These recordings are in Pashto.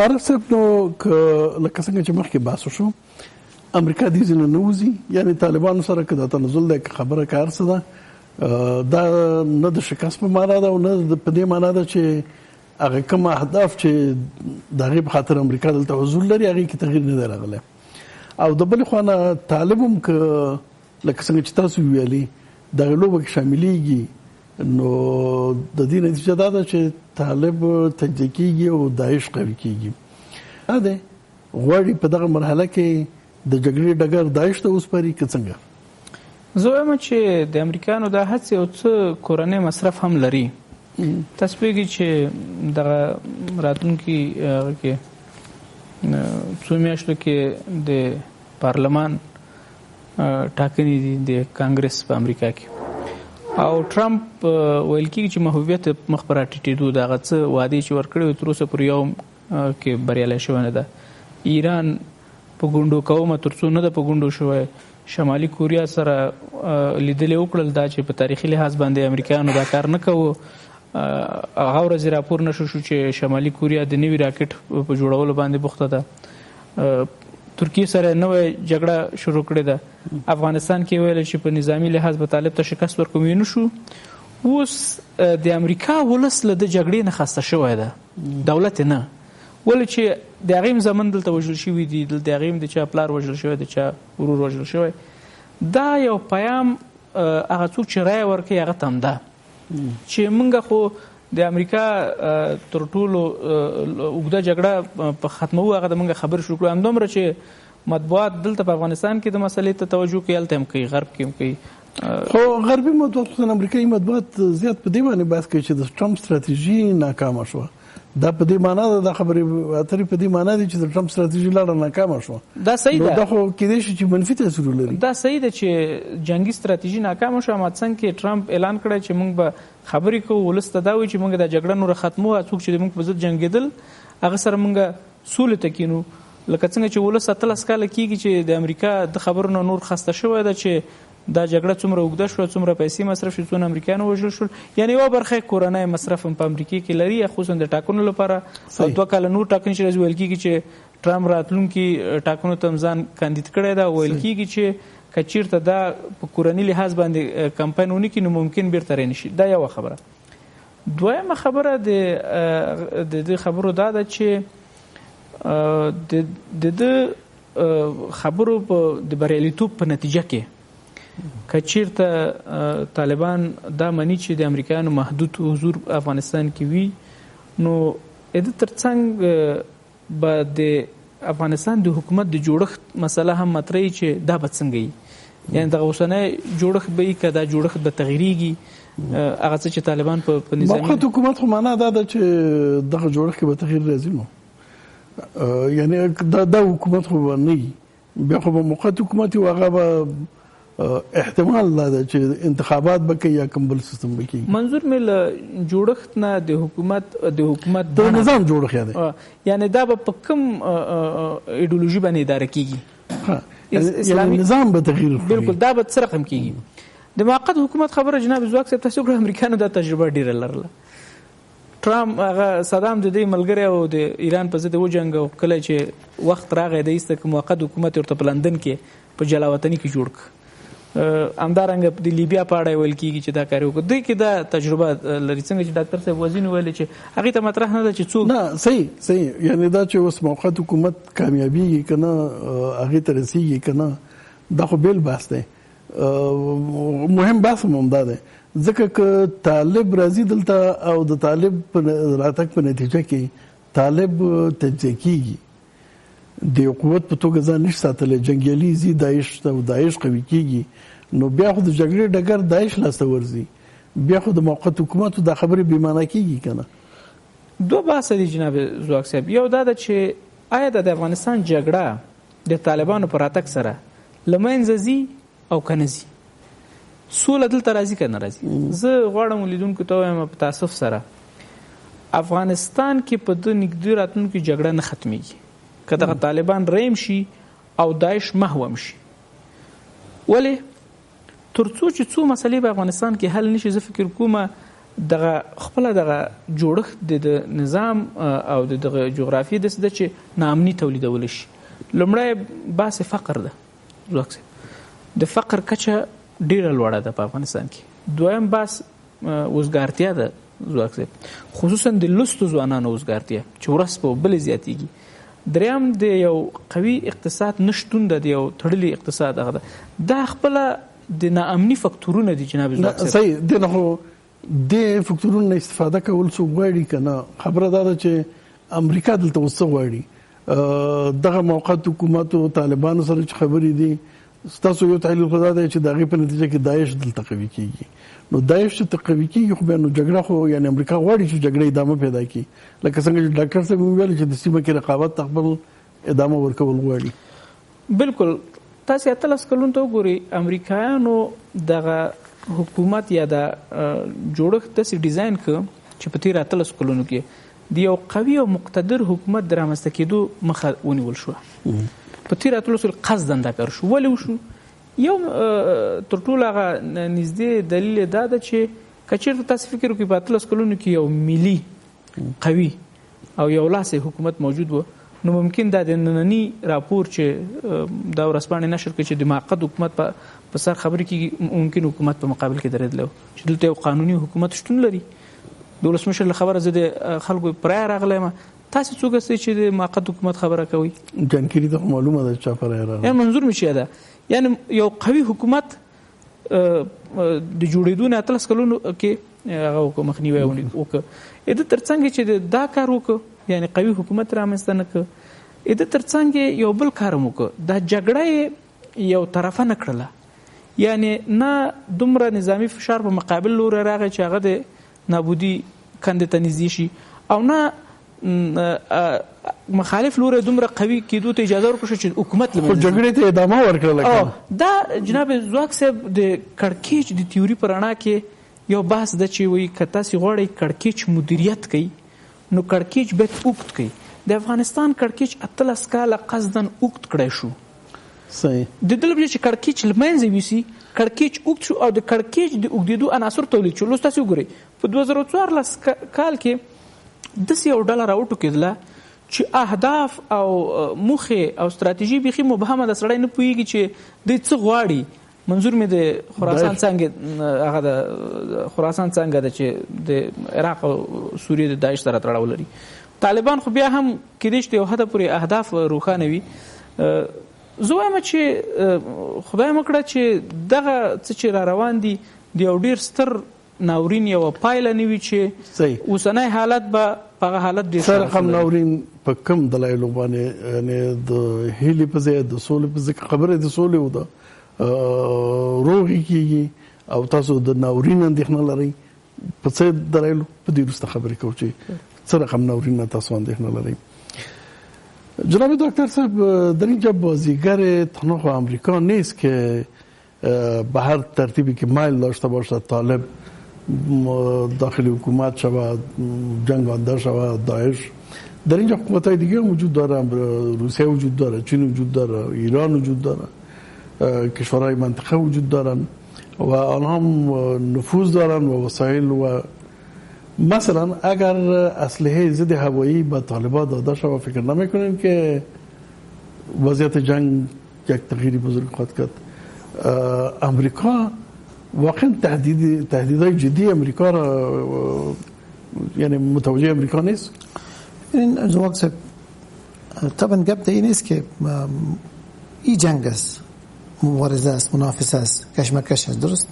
عارف صاحب نو لکه څنګه چې مخکې بحث وشو امریکا دې ځینې نه وځي یعنی طالبانو سره که د تنزل د خبره کار څه ده دا نه د شکست په معنا ده او نه په دې معنا ده چې هغه کوم اهداف چې د هغې په خاطر امریکا دلته حضور لري هغې کې تغییر نه دی راغلی او د بلې خوا نه طالب هم که لکه څنګه چې تاسو ویلي دغه لوبه کې شاملېږي نو د دې نتیجه دا ده چې طالب تجزیه کېږي او داعش قوي کېږي دا دی غواړي په دغه مرحله کې د جګړې ډګر داعش ته وسپاري که څنګه زه وایم چې د امریکایانو دا هڅې او څه کورنی مصرف هم لري تاسو پوهېږئ چې دغه راتلونکي هغه کې څو میاشتو کې د پارلمان ټاکنې دي د کانګرس په امریکا کې او ټرمپ ویل کېږي چې محبوبیت مخ پر راټیټېدو د هغه څه وعدې چې ورکړې تر اوسه پورې یو کې بریالی شوی نه ده ایران په ګونډو کومه تر څو نه ده په ګونډو شوی شمالي کوریا سره لیدلې وکړل دا چې په تاریخي لحاظ باندې امریکایانو دا کار نه کوو هغه ورځې راپور نشو شو چې شمالي کوریا د نوي راکټ په جوړولو باندې بوخته ده ترکیه سره نوې جګړه شروع کړې ده افغانستان کې ویل چې په نظامی لحاظ به طالب ته شکست ورکوي نه شو اوس د امریکا ولس له د جګړې نه خسته شوی ده دولت نه ولې چې د هغې زمن دلته وژل شوي دي د هغې د چا پلار وژل شوی د چا ورور وژل شوی دا یو پیام هغه څوک چې رایه ورکوي هغه ته هم ده چې موږ خو د امریکا تر ټولو اوږده جګړه په ختمو هغه د موږ خبر شروع کړو همدومره چې مطبوعات دلته په افغانستان کې د مسلې ته توجه کوي هلته هم کوي غرب کې هم کوي خو غربي مطبوعات خصوصا امریکایي مطبوعات زیات په دې باندې بحث کوي چې د ټرمپ ستراتیژي ناکامه شوه دا په دې معنا ده د خبرې اترې په دې معنا دي چې د ټرمپ ستراتیژي لاړه ناکامه شوه دا صحیح ده دا خو کېدای شي چې منفي تاثیر ولري دا صحیح ده چې جنگي ستراتیژي ناکامه شوه اما څنګه کې ټرمپ اعلان کړی چې موږ به خبرې کوو ولس ته دا وایي چې موږ د جګړه نوره ختمو څوک چې موږ په ضد جنګېدل هغه سره موږ سولې ته کینو لکه څنګه چې ولس 18 کاله کېږي چې د امریکا د خبرو نه نور خسته شوی ده چې دا جګړه څومره اوږده شوه څومره پیسې مصرف شو څونه امریکایان وژل شول یعنی یوه برخه کورنی مصرف هم په امریکا کې لري خصوصا د ټاکنو لپاره او 2 کاله نور ټاکنې چې ویل کېږي چې ټرمپ راتلونکي ټاکنو ته ځان کاندید کړی ده ویل کېږي چې که چېرته دا په کورني لحاظ باندې کمپاین ونه کړي نو ممکن بیرته رانشي دا یوه خبره دویمه خبره د خبرو دا ده چې د خبرو د بریالیتوب په نتیجه کې که چیرته طالبان دا مني چې د امریکایانو محدود حضور افغانستان کې وي نو د ترڅنګ به د افغانستان د حکومت د جوړښت مسله هم مطرحي چې دا به څنګه وي یعنی دغه اوسنی جوړښت به وي که دا جوړښت به تغییریږي هغه څه چې طالبان په نظامي موقت حکومت خو معنا دا ده چې دغه جوړښت کې به تغییر راځي نو یعنی دا حکومت خو به نه وي بیا خو به موقت حکومت وي هغه به احتمال لا ده چې انتخابات به کوي یا کوم بل سیستم به کوي منظور مې له جوړښت نه د حکومت د نظام جوړښت دی یعنی دا به په کوم ایډیولوژي باندې اداره کیږي یعنی نظام به تغییر بالکل دا به څه رقم کیږي د موقت حکومت خبره جناب زواک صاحب تاسو کړه امریکایانو دا تجربه ډیره لرله ټرمپ هغه صدام د دې ملګری او د ایران په ضد وجنګ او کله چې وخت راغی د ایسته موقت حکومت ورته په لندن کې په جلاوطنۍ کې جوړ کړ همدارنګه د لیبیا په اړه ویل کېږي چې دا کار وکړي دوی کې دا تجربه لري څنګه چې ډاکټر صاحب وزین ویل چې هغې ته مطرح نه ده چې څوک نه صحیح یعنی دا چې اوس موقت حکومت کامیابیږي که نه هغې ته رسېږي که نه دا خو بیل بحث دی مهم بحث هم همدا دی ځکه که طالب راځي دلته او د طالب راتګ په نتیجه کې طالب تجزیه کېږي د قوت په توګه ځان نشي ساتلی جنګیالي ځي داعش ته او داعش قوي کېږي نو بیا خو د جګړې ډګر داعش لاسته ورځي بیا خو د موقت حکومت دا خبرې بې معنا کېږي که نه دوه بحثه دي جناب زواک صاحب یو دا ده چې آیا د افغانستان جګړه د طالبانو په راتګ سره له منځه ځي او که نه ځي سوله دلته راځي که نه راځي زه غواړم لیدونکو ته ووایم په تاسف سره افغانستان کې په د نږدې راتلونکي جګړه نه ختمیږي که دغه طالبان ریم شي او داعش محوم شي ولې تر څو چې څو مسلې په افغانستان کې حل نشي زه فکر کوم دغه خپل دغه جوړښت د نظام او دغه جغرافي د څه چې ناامني تولیدول شي. لومړی بحث فقر ده، زوکسه د فقر کچه ډیره لوړه ده په افغانستان کې. دویم بحث وزګارتیا ده زوکسه، خصوصا د لستو ځوانانو وزګارتیا چې ورځ په بل زیاتیږي. دریم د یو قوي اقتصاد نشتون د یو تړلی اقتصاد هغه ده خپل د ناامني فاکتورونه دي جناب زوکسه. صحیح دغه د فاکتورونو استفاده کول څو غواړي کنه. خبره ده چې امریکا دلته وسه غواړي دغه موقت حکومت او طالبانو سره چې خبرې دي ستاسو یو تحلیل خدا دی چې دغه په نتیجه کې داعش دلته قوي کیږي. نو داعش چې قوي کیږي خو به نو جګړه خو یعنی امریکا غواړي چې جګړه ادامه پیدا کړي، لکه څنګه چې ډاکټر صاحب ویل چې د سیمه کې رقابت خپل ادامه ورکول غواړي. بالکل. تاسو اتلس کلون ته وګورئ امریکایانو دغه حکومت یا د جوړښت د ډیزاین ک چې په تیر اتلس کلونو کې د یو قوي او مقتدر حکومت درامسته کېدو مخه ونیول شو. په تیر اتلس قصداً دا کار شو. ولې وشو؟ یو تر ټولو هغه نږدې دلیل دا ده چې کچېرته تاسو فکر وکړئ په اتلس کلونو کې یو ملي قوي او یو لاسي حکومت موجود و، نو ممکن دا د نننی راپور چې دا ورځپاڼې نشر کړي چې د معقد حکومت په سر خبرې کېږي، ممکن حکومت په مقابل کې درېدلی چې دلته یو قانوني حکومت شتون لري. د ولسمشر له خبره زه د خلکو پرای راغلی یم. تاسو څوک یاست چې د معقد حکومت خبره کوي؟ جانکری ته معلومه ده چې پرای راغلی. یعنې منظور مې چې ده یعنی یو قوي حکومت د جوړېدو نه اتلس کلونو کې هغه مخنیوی وکړه. د ترڅنګ چې دا کار وکړه یعنی قوي حکومت رامنځته نه کړ، د ترڅنګ یو بل کار هم وکړه. دا جګړه یو طرفه نه کړله، یعنی نه دومره نظامی فشار په مقابل لوري راغی چې هغه د نابودي کندې ته نږدې شي، او نه مخالف لوري دومره قوي کېدو ته اجازه ورکړه چې حکومت خو جګړې ته ادامه ورکړه. دا جناب زواک صاحب د کړکېچ د تیوري په رڼا کې یو بحث ده چې وایي که تاسې غواړئ کړکېچ مدیریت کوي نو کړکېچ باید اوږد کوي. د افغانستان کړکېچ 18 کاله قصداً اوږد کړی شو. صحیح. د دې لپاره چې کړکېچ له منځه یوسي کړکېچ اوږد شو او د کړکېچ د اوږدېدو عناصر تولید شو. لوس تاسې وګورئ په 2014 کال کې داسې یو ډله راوټوکېدله چې اهداف او موخې او ستراتیژي بیخي مبهمه ده، سړی نه پوهېږي چې دوی څه غواړي. منظور مې د خراسان څانګې هغه د خراسان څانګه ده چې د عراق او سوریې د داعش سره تړاو لري. طالبان خو بیا هم کېدای شي یو حده پورې اهداف روښانه وي. زه وایم چې خدای مکړه چې دغه څه چې را روان دي د یو ډېر ستر ناورین یو پایله نه وي چې اوسنی حالت به په هغه حالت ډېر سره هم ناورین په کم دلایلو باندې یعنی د هیلې په ځای د سولې په ځای خبره د سولې و ده روغې کېږي او تاسو د ناورین اندېښنه لرئ. په څه دلایلو په دې وروسته خبرې کوو چې څه رقم ناورین تاسو اندېښنه لرئ. جناب دکتر صاحب در اینجا بازیگر تنها آمریکا نیست که به هر ترتیبی که مایل داشته باشد طالب داخل حکومت شود، جنگ آنده شود، داعش. در اینجا قوت‌های دیگه وجود داره، روسیه وجود داره، چین وجود داره، ایران وجود داره، کشورهای منطقه وجود دارن و آنها نفوذ دارن و وسایل. و مثلا اگر اسلحه ضد هوایی به طالبان داده شود فکر نمی‌کنید که وضعیت جنگ یک تغییری بزرگ خواهد کرد؟ امریکا واقعا تهدیدهای جدی امریکا را یعنی متوجه امریکا نیست؟ این زواک صاحب طبعا گپ این نیست که این جنگ است، مبارزه است، منافسه است، کشمکش است. درست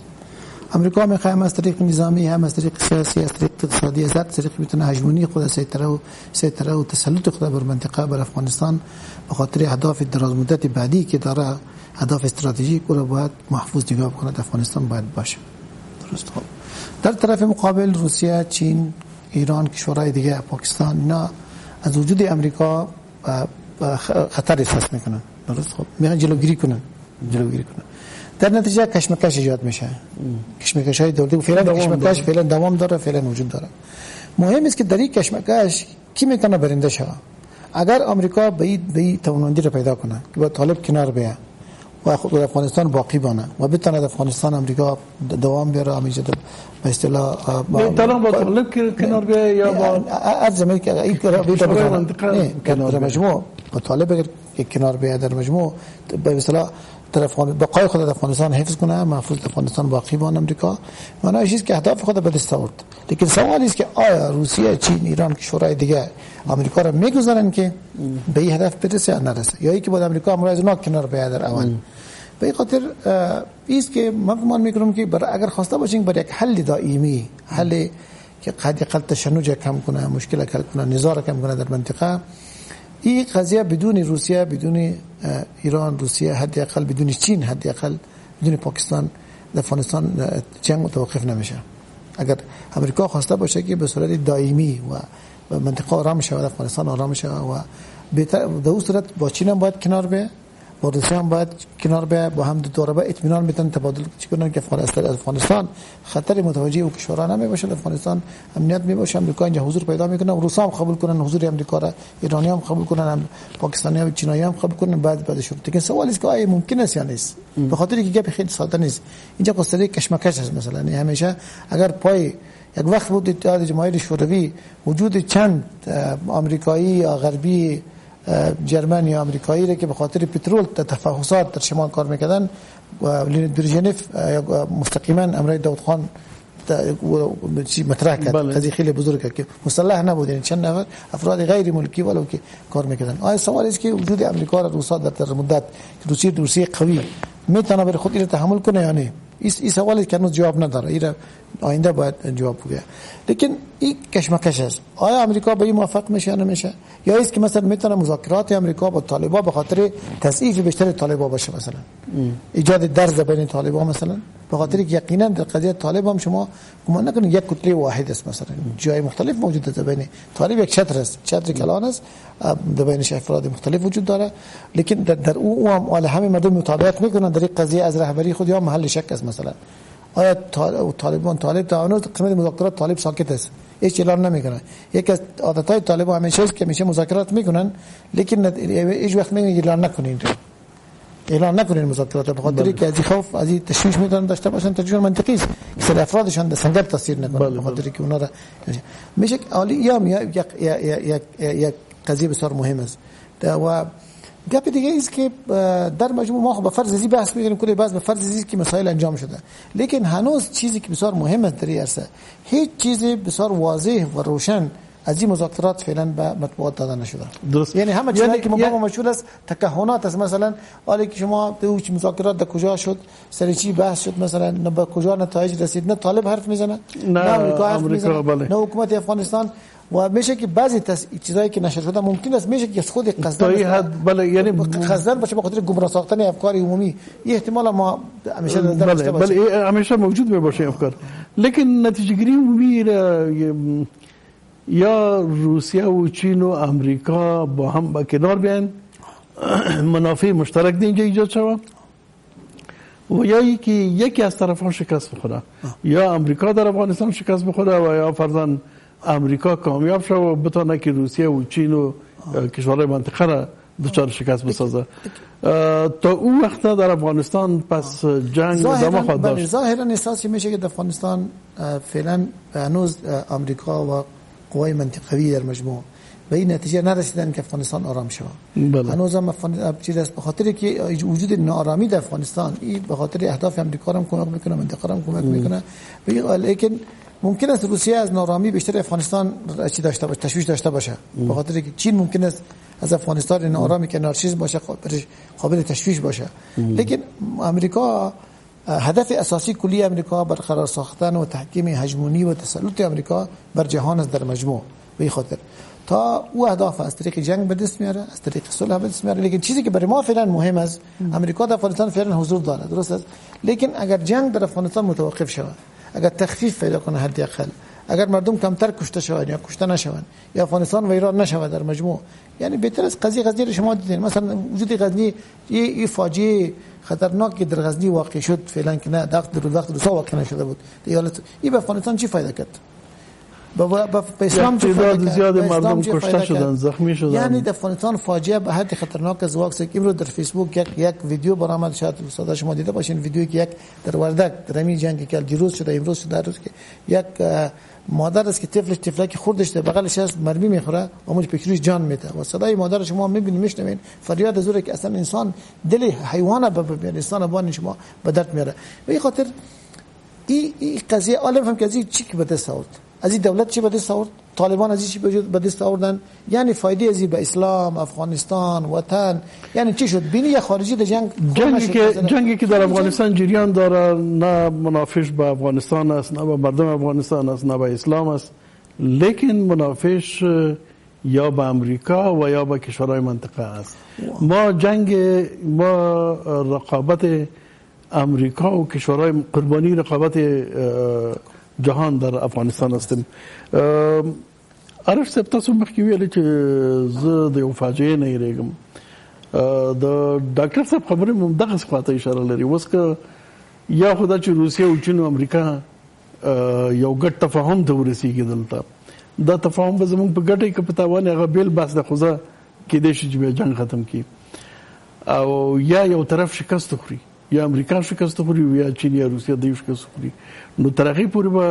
امریکا میخواد هم از طریق نظامی، هم از طریق سیاسی، از طریق اقتصادی، از هر طریق میتونه هژمونی خود سیطره و تسلط خود بر منطقه بر افغانستان به خاطر اهداف دراز مدت بعدی که داره، اهداف استراتژیک رو باید محفوظ نگاه کنه. افغانستان باید باشه. درست. خب در طرف مقابل روسیه، چین، ایران، کشورهای دیگه، پاکستان، اینا از وجود امریکا خطر احساس میکنن. درست. خب میخوان جلوگیری کنن. در نتیجه کشمکش ایجاد میشه. کشمکش‌های دولتی فعلا کشمکش فعلا دوام داره، فعلا وجود داره. مهم است که در این کشمکش کی میتونه برنده شه. اگر امریکا به این توانمندی رو پیدا کنه که با طالب کنار بیاد و خود افغانستان باقی بانه و بتونه افغانستان امریکا دوام بیاره، همیشه به اصطلاح طالب با طالب کنار بیای یا با از زمانی که این در مجموع با طالب اگر کنار بیاد در مجموع به اصطلاح بقای خود در افغانستان حفظ کنه، محفوظ افغانستان باقی بان امریکا، معنی چیزی که اهداف خود به دست آورد. لیکن سوالی است که آیا روسیه، چین، ایران، کشورهای دیگه آمریکا را میگذارن که به این هدف برسه یا نرسه، یا اینکه با امریکا امروز اونا کنار بیاد در اول. به این خاطر است که من گمان میکنم که اگر خواسته باشیم برای یک حل دائمی، حل که حداقل تشنج کم کنه، مشکل کم کنه، نزاع کم کنه در منطقه، این قضیه بدون روسیه، بدون ایران، روسیه، حداقل بدون چین، حداقل بدون پاکستان در افغانستان جنگ متوقف نمیشه. اگر امریکا خواسته باشه که به صورت دائمی و منطقه آرام شود، افغانستان آرام شود و بهتر در اون صورت با چین هم باید کنار بیه، با روسیه هم باید کنار بیه، با هم دو طرفه اطمینان میتونن تبادل کنن که افغانستان خطر متوجه او کشورها نمیباشه، افغانستان امنیت میباشه، امریکا اینجا حضور پیدا میکنه و روسا هم قبول کنن حضور امریکا را، ایرانی هم قبول کنن، پاکستانی و چینایی هم قبول کنن بعد شروع. لیکن سوال است که آیا ممکن است یا نیست؟ به خاطر اینکه گپ خیلی ساده نیست. اینجا قصه کشمکش است. مثلا همیشه اگر پای یک وقت بود اتحاد جماهیر شوروی وجود چند آمریکایی یا غربی جرمن یا آمریکایی را که به خاطر پترول تفحصات در شمال کار میکردن و برژنف مستقیما امرای داود خان مطرح کرد. قضیه خیلی بزرگه که مسلح نبود، یعنی چند نفر افراد غیر ملکی ولو که کار میکردن. آیا سوال است که وجود امریکا و روسا در مدت روسیه قوی میتونه بر خود این تحمل کنه یا نه؟ این سوالی که هنوز جواب نداره، این آینده باید جواب بده. لیکن این کشمکش است. آیا امریکا به این موافق میشه یا نمیشه؟ یا است که مثلا میتونه مذاکرات امریکا با طالبان به خاطر تضعیف بیشتر طالبان باشه، مثلا ایجاد درز بین طالبان، مثلا به خاطر که یقینا در قضیه طالبان شما گمان نکنید یک کتله واحد است، مثلا جای مختلف موجود است بین طالب، یک چتر است، چتر کلان است، در بینش افراد مختلف وجود داره، لیکن در او هم همه مردم مطابقت میکنن در این قضیه از رهبری خود یا محل شک است. مثلا آیا طالب تا هنوز قسمت مذاکرات طالب ساکت است، هیچ اعلان نمیکنه. یکی از عادتهای طالب همیشه است که همیشه مذاکرات میکنن لیکن هیچ وقت میگن اعلان نکنین مذاکرات، به خاطر که از خوف از تشویش میتونن داشته باشن. تشویش منطقی است که افرادشان در سنگر تاثیر نکنه، به خاطر که اونا را میشه عالی یک قضیه بسیار مهم است. و گپ دیگه است که در مجموع ما به فرض ازی بحث می‌کنیم، کلی بحث به فرض ازی که مسائل انجام شده، لیکن هنوز چیزی که بسیار مهم است در این عرصه، هیچ چیزی بسیار واضح و روشن از این مذاکرات فعلا به مطبوعات داده نشده. درست. یعنی همه چیزی که مشهور است تکهنات است. مثلا حالا که شما دوچ مذاکرات در کجا شد، سر چی بحث شد، مثلا نه به کجا نتایج رسید، نه طالب حرف میزنه، نه امریکا حرف میزنه، نه حکومت افغانستان. و میشه که بعضی چیزایی که نشر شده ممکن است میشه که خود قصدن یعنی قصدن باشه به خاطر گمراه ساختن افکار عمومی. این احتمال ما همیشه داشته باشیم، همیشه موجود باشه افکار، لیکن نتیجه گیری عمومی یا روسیه و چین و امریکا با هم با کنار بیان، منافع مشترک اینجا ایجاد شود، و یا یکی از طرفان شکست بخوره، یا امریکا در افغانستان شکست بخوره و یا فرضاً امریکا کامیاب شد و بتونه که روسیه و چین و کشورهای منطقه را دچار شکست بسازه. تا اون وقت در افغانستان پس جنگ ادامه خواهد داشت. ظاهرا احساس میشه که در افغانستان فعلا هنوز امریکا و قوای منطقوی در مجموع به این نتیجه نرسیدن که افغانستان آرام شود. هنوز هم چیز است به خاطر که وجود ناآرامی در افغانستان، این به خاطر اهداف امریکا هم کمک میکنه، منطقه هم کمک میکنه، لیکن ممکن است روسیه از نارامی بیشتر افغانستان چی داشته باشه، تشویش داشته باشه، به خاطر که چین ممکن است از افغانستان نارامی که نارسیسم باشه قابل تشویش باشه. لیکن امریکا هدف اساسی کلی امریکا برقرار ساختن و تحکیم هژمونی و تسلط امریکا بر جهان است در مجموع. به خاطر تا او اهداف از طریق جنگ به دست میاره، از طریق صلح به دست میاره. لیکن چیزی که برای ما فعلا مهم است، امریکا در افغانستان فعلا حضور داره، درست است، لیکن اگر جنگ در افغانستان متوقف شود، اگر تخفیف پیدا کنه حداقل، اگر مردم کمتر کشته شوند یا کشته نشوند یا افغانستان ویران نشود در مجموع، یعنی بهتر از غزنی شما دیدین مثلا وجود غزنی این فاجعه خطرناکی در غزنی واقع شد فعلا که نه در وقت روسا واقع نشده بود، این به افغانستان چی فایده کرد؟ به اسلام تعداد زیاد مردم کشته شدن، زخمی شدن. یعنی در افغانستان فاجعه به حد خطرناک از واقع است. امروز در فیسبوک یک ویدیو برآمد، شاید استاد شما دیده باشین، ویدیویی که یک در وردک در همین جنگی که دیروز شده امروز شده، روز که یک مادر است که طفلک خوردش در بغلش هست، مرمی میخوره و موج پیکریش جان میده و صدای مادر شما میبینید میشنوین، فریاد زوره که اصلا انسان دل حیوانه به انسان بان شما به درد میاره. به این خاطر این قضیه عالم هم که از چی که به دست آورد، از این دولت چی به دست آورد، طالبان از چی به دست آوردن، یعنی فایده ازی به اسلام، افغانستان، وطن، یعنی چی شد؟ بینی خارجی در جنگی که در افغانستان جریان داره نه منافش به افغانستان است، نه به مردم افغانستان است، نه به اسلام است، لیکن منافش یا به امریکا و یا به کشورهای منطقه است. ما رقابت امریکا و کشورهای قربانی رقابت جهان در افغانستان هستیم. عارف صاحب تاسو مخکې ویل چې زه د یو فاجعې نه یریږم. د ډاکټر صاحب خبرې هم دغه خواته اشاره لري. اوس که یا خو دا چې روسیه او چین او امریکا یو ګډ تفاهم ته ورسېږي، دلته دا تفاهم به زموږ په ګټه کې په تاوان هغه بیل بحث د خوځه کېدای شي چې بیا جنګ ختم کړي، او یا یو طرف شکست خوري، یا امریکا شکست خوري یا چین یا روسیه دوی شکست خوري، نو تر هغې پورې به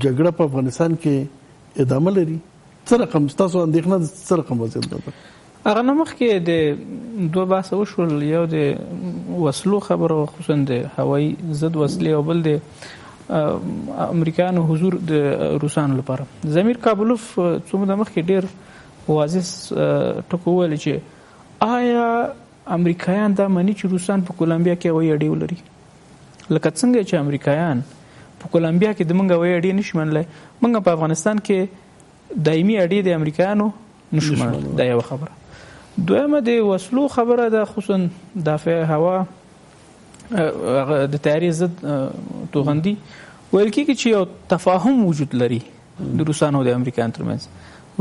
جګړه په افغانستان کې ادامه لري. څه رقم ستاسو اندېښنه څه رقم وضعیت ده؟ هغه نه مخکې د دوه بحث وشول، یو د وسلو خبره خصوصا د هوایي ضد وسلې او بل د امریکایانو حضور د روسانو لپاره. زمیر کابلوف څو موده مخکې ډېر واضح ټکو وویل چې آیا امریکایان دا مني چې روسان په کولمبیا کې هوایي اډې ولري؟ لکه څنګه چې امریکایان په کولمبیا کې د موږ هوایي اډې نشي منلی، موږ په افغانستان کې دایمي اډې د امریکایانو نشو منلی. دا یوه خبره. دویمه د وسلو خبره ده، خصوصا دافع هوا د تیاري ضد توغندي ویل کېږي چې یو تفاهم وجود لري د روسانو او د امریکایانو ترمنځ.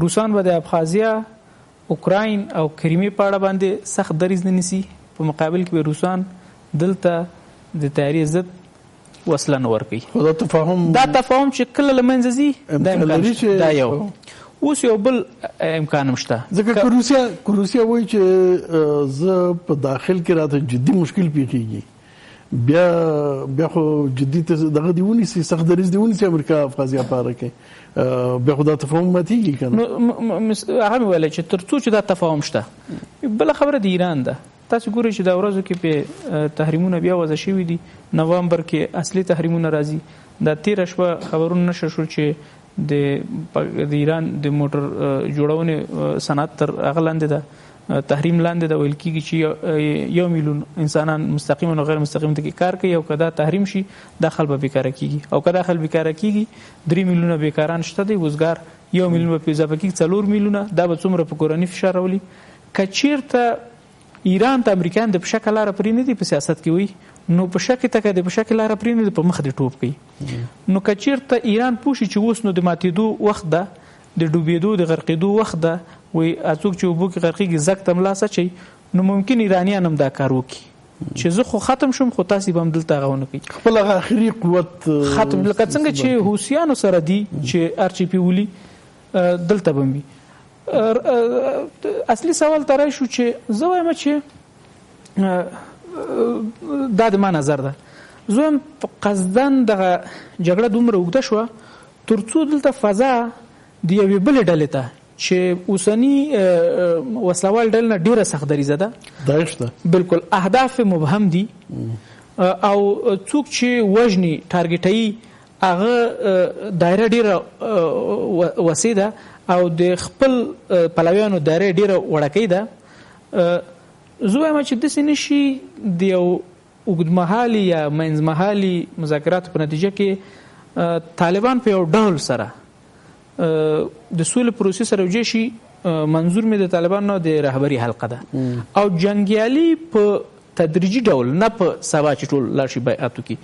روسان به د ابخازیا، اوکراین او کریمې په اړه باندې سخت دریځ نه نیسي، په مقابل کې به روسان دلته د تیاري ضد وسله نه ورکوي. دا تفاهم چې کله له منځه ځي دا یو اوس یو بل امکان هم شته، ځکه که روسیه وایي چې زه په داخل کې راته جدي مشکل پیښیږي، بیا خو جدي دغه دی ونیسي، سخت دریځ دی ونیسي امریکا افغازیا په اړه کې، بیا خو دا تفاهم ماتېږي که نه. هغه مې ویلی چې تر څو چې دا تفاهم شته. بله خبره د ایران ده. تاسو ګورئ چې دا ورځو کې په تحریمونه بیا وضع شوي دي، نوامبر کې اصلي تحریمونه راځي. دا تېره شپه خبرونه نشر شو چې د ایران د موټر جوړونې صنعت تر هغه لاندې ده، تحریم لاندې ده. ویل کېږي چې 1 میلیون انسانان مستقیما او غیر مستقیما ته کار کوي، او که دا تحریم شي داخل به بیکاره کېږي، او که داخل بیکاره کېږي 3 میلیونه بیکاران شته دي، وزګار 1 میلیون به اضافه کېږي، 4 میلیونه. دا به څومره په کورني فشار راولي. که چېرته ایران ته امریکایان د په شکل لاره پرېنږدي په سیاست کې وي، نو په شکل ته که د په شکل لاره پرېنږدي په مخ دې ټوپ کوي. نو که چېرته ایران پوه شي چې اوس نو د ماتېدو وخت ده، د ډوبېدو د غرقېدو وخت ده، وایي څوک چې اوبو کې غرقېږي زګ ته ملا سچوي، نو ممکن ایرانیان هم دا کار وکړي چې زه خو ختم شم، خو تاسې به هم دلته هغه ونه کوي، خپل هغه آخري قوت ختم. لکه څنګه چې حوثیانو سره دي چې هر چې پې ولي دلته به هم وي. اصلي سوال ته راشو چې زه وایم چې دا د ما نظر ده، زه وایم قصدن دغه جګړه دومره اوږده شوه تر څو دلته فضا د یوې بلې ډلې ته چې اوسني وسلوال ډلې نه ډېره سخت دریځه ده، دا شته بالکل اهداف مبهم دي، او څوک چې وژني ټارګټوي هغه دایره ډېره وسیع ده، او د خپل پلویانو دایره ډېره وړکۍ ده. زه وایم چې داسې نه شي د یو اوږدمهالي یا منځمهالي مذاکراتو په نتیجه کې طالبان په یو ډول سره د سولې پروسې سره یوځای شي. منظور مې د طالبانو د رهبري حلقه ده، او جنګیالي په تدریجي ډول، نه په سبا چې ټول لاړ شي بیعت وکړي،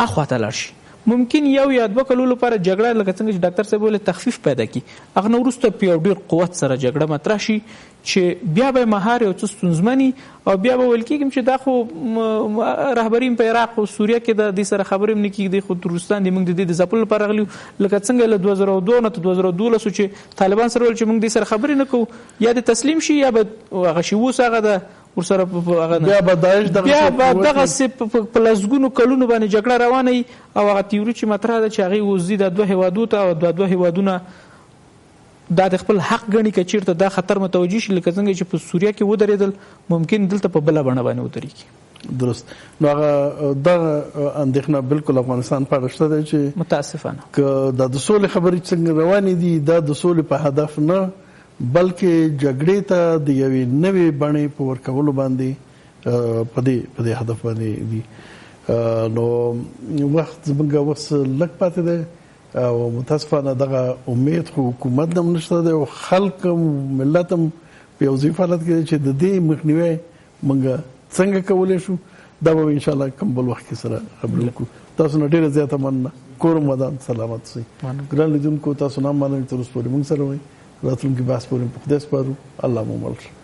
اخواته لاړ شي. ممکن یو یا دوه کلو لپاره جګړه لکه څنګه چې ډاکټر صاحب ویل تخفیف پیدا کی هغه نو وروسته په ډیر قوت سره جګړه مطرح شي چې بیا به مهار یو څه ستونزمني او بیا به ویل کېږي چې دا خو رهبري په عراق او سوریه کې د دې سره خبرې نه کېږي خو ترکستان د موږ د دې ځپلو لپاره راغلي لکه څنګه له 2002 نه 2012 چې طالبان سره ول چې موږ دې سره خبرې نه کوو یا د تسلیم شي یا به هغه شی وس هغه د ورسره بیا به داعش دغه په لسګونو کلونو باندې جګړه روانه وي او هغه تیوري چې مطرح ده چې هغې وزي د دوه هیوادو ته او دوه هیوادونه دا د خپل حق ګڼي که چېرته دا خطر متوجه شي لکه څنګه چې په سوریه کې ودرېدل ممکن دلته په بله بڼه باندې ودرېږي. درست. نو هغه دغه اندېښنه بالکل افغانستان په اړه شته ده چې متاسفانه که دا د سولې خبرې څنګه روانې دي دا د سولې په هدف نه بلکې جګړې ته د یوې نوې بڼې په ورکولو باندې په دې هدف باندې دي. نو وخت زموږ وس لږ پاتې دی او متاسفانه دغه امید خو حکومت هم نشته دی او خلک هم ملت هم په یو ځای حالت کې چې د دې مخنیوی موږ څنګه کولی شو دا به انشاءالله کوم بل وخت کې سره خبرې وکړو. تاسو نه ډېره زیاته مننه. کور ودان سلامت سئ. ګران لیدونکو تاسو نه مننه تر اوسه پورې موږ سره وئ. راتلونکي بحث پورې په خدای سپارو. الله مو مل شه.